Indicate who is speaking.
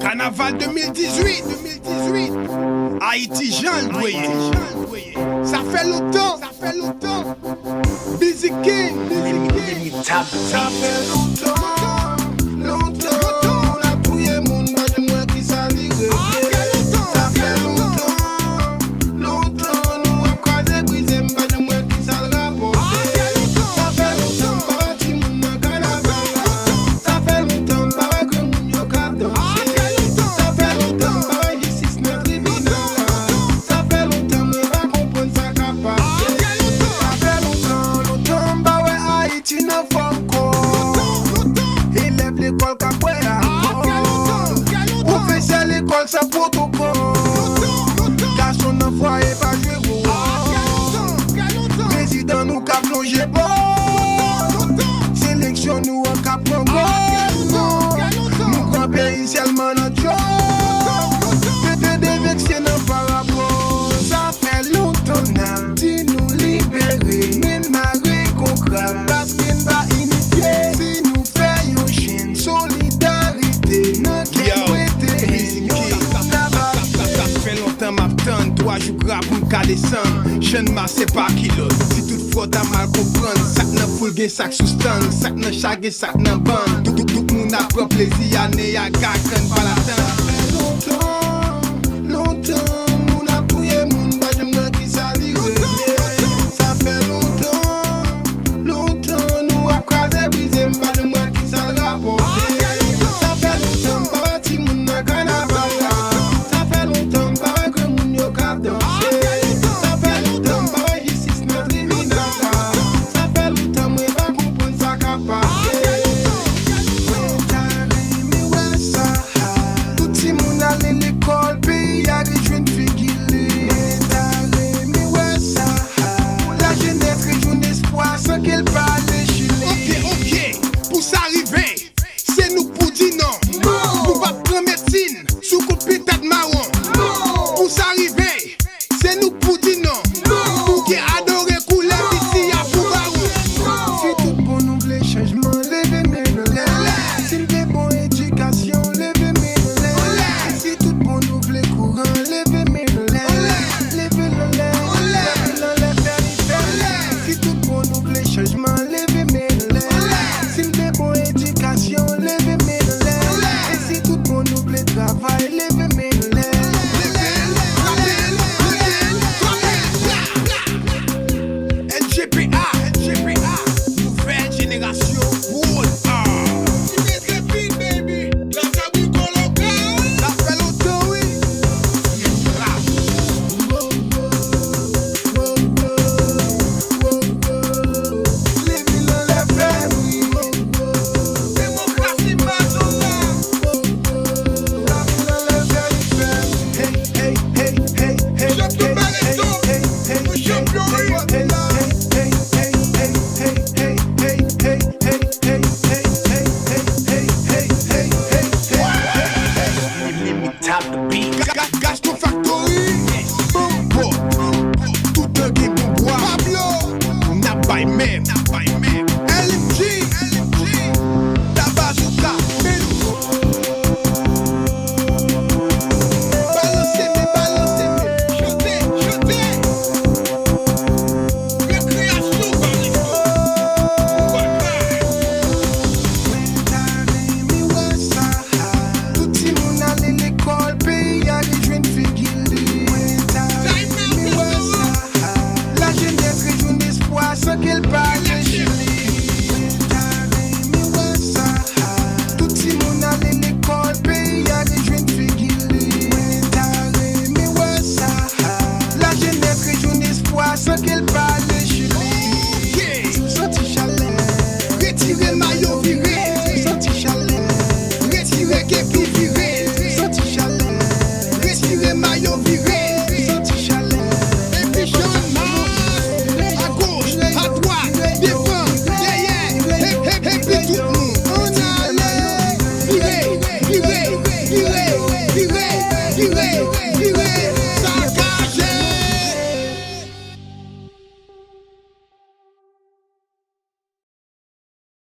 Speaker 1: Carnaval 2018, Haïti, Jean Boyer. Ça fait longtemps, Busy King,
Speaker 2: Ça fait longtemps.
Speaker 3: Ça protocole, garçon n'a foyer pas joué. Président nous qu'a plongé bon. Sélection nous en qu'a plongé. Nous grand pays seulement notre job. Peut-être vexé dans par rapport. Ça fait longtemps n'a dit nous libérer. Même marée qu'on crame parce qu'il va initier. Si nous faisons chaîne solidarité, notre
Speaker 1: toi jou grave pour m'ka descendre. Jeune ma c'est pas kilo. Si toutefois t'as mal comprendre, sac nan full gen sac sous stand, sac nan chage, sac nan bande. Tout moun a prend plaisir, année à gagne pas la